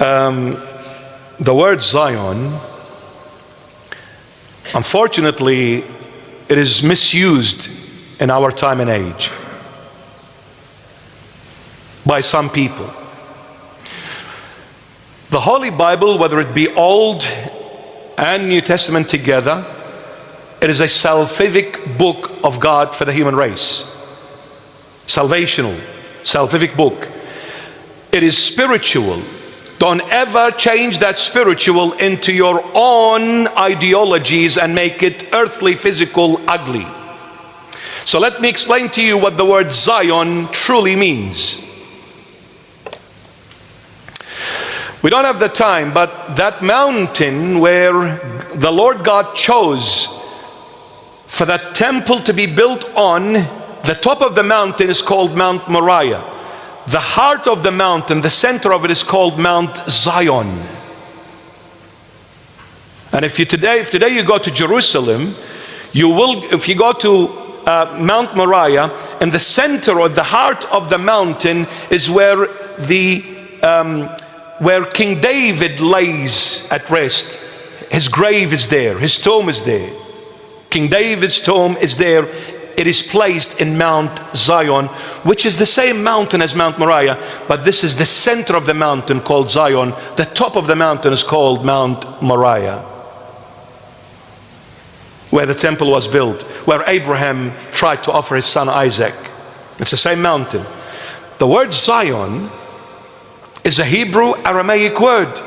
The word Zion, unfortunately, it is misused in our time and age by some people. The Holy Bible, whether it be Old and New Testament together, it is a salvific book of God for the human race. Salvational, salvific book. It is spiritual. Don't ever change that spiritual into your own ideologies and make it earthly, physical, ugly. So let me explain to you what the word Zion truly means. We don't have the time, but that mountain where the Lord God chose for that temple to be built on, the top of the mountain is called Mount Moriah. The heart of the mountain, the center of it, is called Mount Zion. And if today you go to Jerusalem, you will, if you go to Mount Moriah, in the center or the heart of the mountain is where where King David lays at rest. His grave is there, his tomb is there. King David's tomb is there. It is placed in Mount Zion, which is the same mountain as Mount Moriah, but this is the center of the mountain called Zion. The top of the mountain is called Mount Moriah, where the temple was built, where Abraham tried to offer his son Isaac. It's the same mountain. The word Zion is a Hebrew Aramaic word.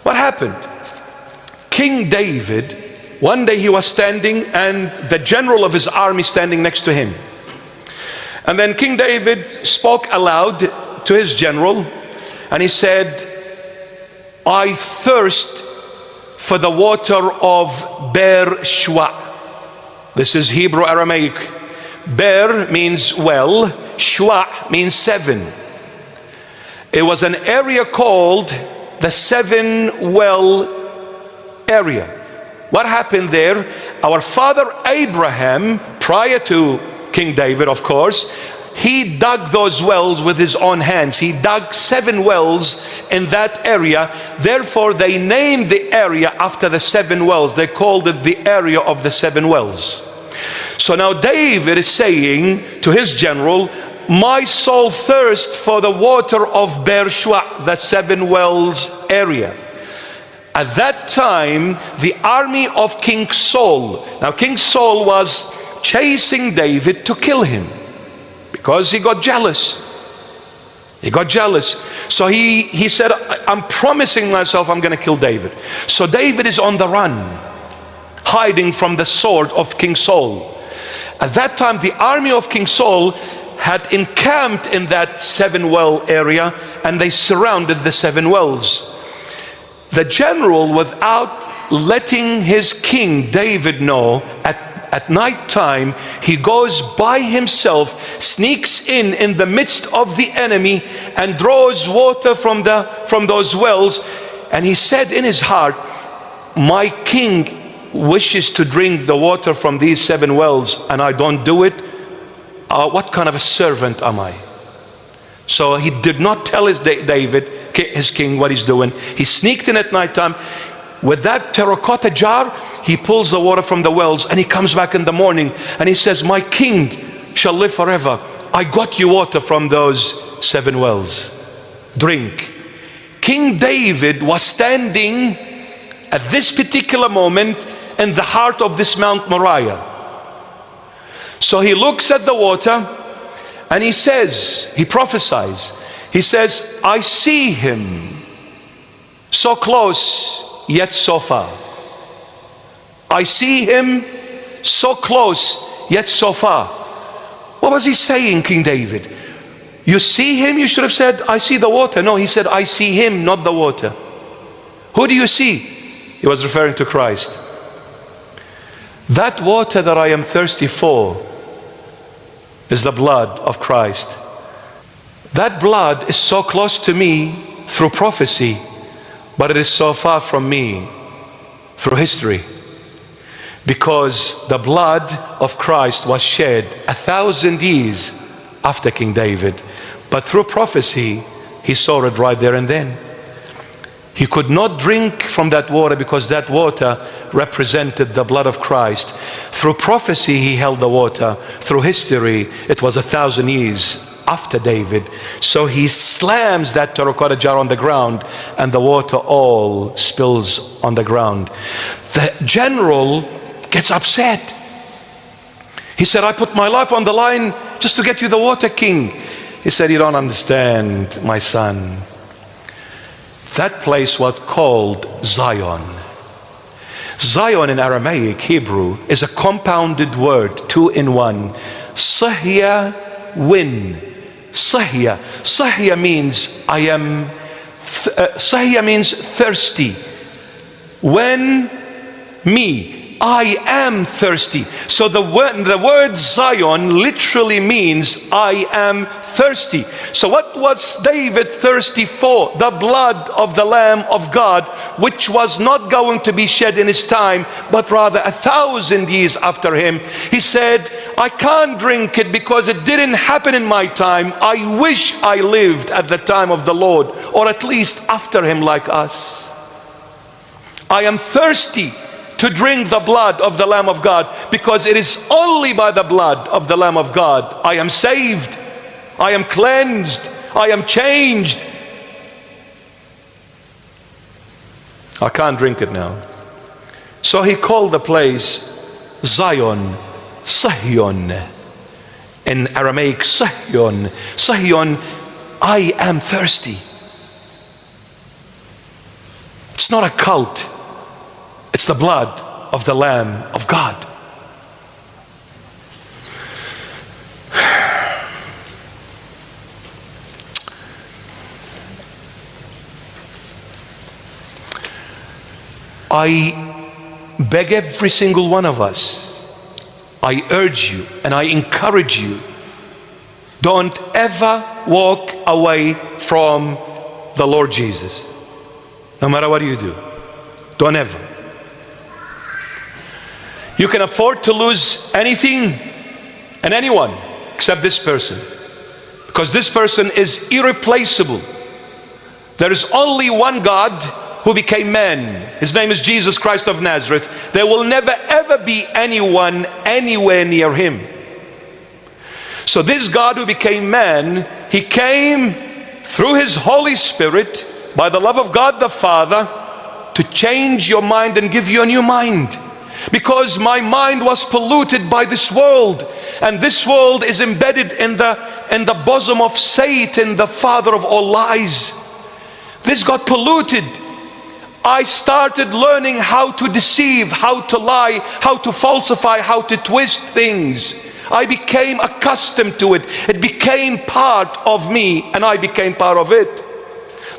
What happened? King David, one day he was standing and the general of his army standing next to him. And then King David spoke aloud to his general and he said, I thirst for the water of Beer-Shua. This is Hebrew Aramaic. Beer means well, Shua means seven. It was an area called the seven well area. What happened there? Our father Abraham, prior to King David, of course, he dug those wells with his own hands. He dug 7 wells in that area. Therefore, they named the area after the 7 wells. They called it the area of the 7 wells. So now David is saying to his general, my soul thirsts for the water of Beer-Shua, that 7 wells area. At that time, the army of King Saul. Now King Saul was chasing David to kill him because he got jealous. He got jealous. So he said, I'm promising myself I'm going to kill David. So David is on the run, hiding from the sword of King Saul. At that time, the army of King Saul had encamped in that 7 well area and they surrounded the 7 wells. The general, without letting his king David know, at night time, he goes by himself, sneaks in the midst of the enemy and draws water from those wells. And he said in his heart, my king wishes to drink the water from these 7 wells and I don't do it. What kind of a servant am I? So he did not tell David, his king, what he's doing. He sneaked in at night time with that terracotta jar. He pulls the water from the wells and he comes back in the morning and he says, my king shall live forever. I got you water from those 7 wells. Drink. King David was standing at this particular moment in the heart of this Mount Moriah. So he looks at the water and he says, he prophesies, he says, I see him so close yet so far. I see him so close yet so far. What was he saying, King David? You see him? You should have said, I see the water. No, he said, I see him, not the water. Who do you see? He was referring to Christ. That water that I am thirsty for is the blood of Christ. That blood is so close to me through prophecy, but it is so far from me through history. Because the blood of Christ was shed 1,000 years after King David, but through prophecy he saw it right there and then. He could not drink from that water because that water represented the blood of Christ. Through prophecy, he held the water. Through history, it was 1,000 years after David. So he slams that terracotta jar on the ground, and the water all spills on the ground. The general gets upset. He said, I put my life on the line just to get you the water, king. He said, you don't understand, my son. That place was called Zion. Zion in Aramaic, Hebrew, is a compounded word, two in one. Sahya, win. Sahya. Sahya means Sahya means thirsty. When me, I am thirsty. So the word Zion literally means I am thirsty. So what was David thirsty for? The blood of the Lamb of God, which was not going to be shed in his time, but rather 1,000 years after him. He said, I can't drink it because it didn't happen in my time. I wish I lived at the time of the Lord, or at least after him like us. I am thirsty to drink the blood of the Lamb of God, because it is only by the blood of the Lamb of God I am saved, I am cleansed, I am changed. I can't drink it now. So he called the place Zion, Sahyon. In Aramaic, Sahyon. Sahyon, I am thirsty. It's not a cult. It's the blood of the Lamb of God. I beg every single one of us, I urge you and I encourage you, don't ever walk away from the Lord Jesus. No matter what you do, don't ever. You can afford to lose anything and anyone except this person, because this person is irreplaceable. There is only one God who became man. His name is Jesus Christ of Nazareth. There will never ever be anyone anywhere near him. So this God who became man, he came through his Holy Spirit by the love of God the Father to change your mind and give you a new mind. Because my mind was polluted by this world, and this world is embedded in the bosom of Satan, the father of all lies. This got polluted. I started learning how to deceive, how to lie, how to falsify, how to twist things. I became accustomed to it. It became part of me, and I became part of it.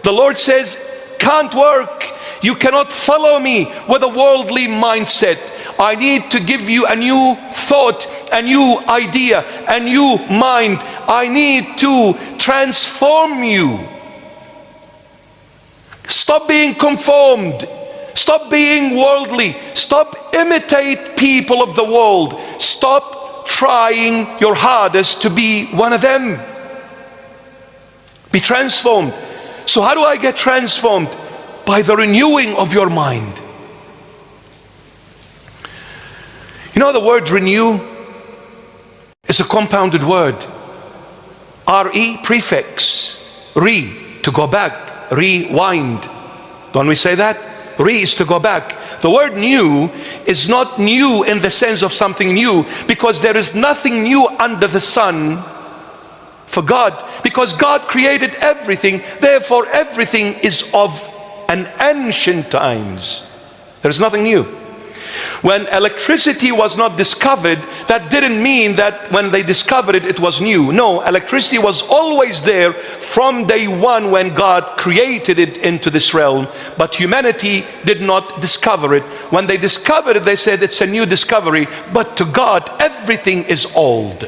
The Lord says, can't work. You cannot follow me with a worldly mindset. I need to give you a new thought, a new idea, a new mind. I need to transform you. Stop being conformed. Stop being worldly. Stop imitate people of the world. Stop trying your hardest to be one of them. Be transformed. So how do I get transformed? By the renewing of your mind. You know, the word renew is a compounded word. R-E, prefix. Re, to go back. Rewind. Don't we say that? Re is to go back. The word new is not new in the sense of something new, because there is nothing new under the sun for God, because God created everything. Therefore everything is of an ancient times. There's nothing new. When electricity was not discovered, that didn't mean that when they discovered it, it was new. No, electricity was always there from day one when God created it into this realm, but humanity did not discover it. When they discovered it, they said it's a new discovery, but to God everything is old.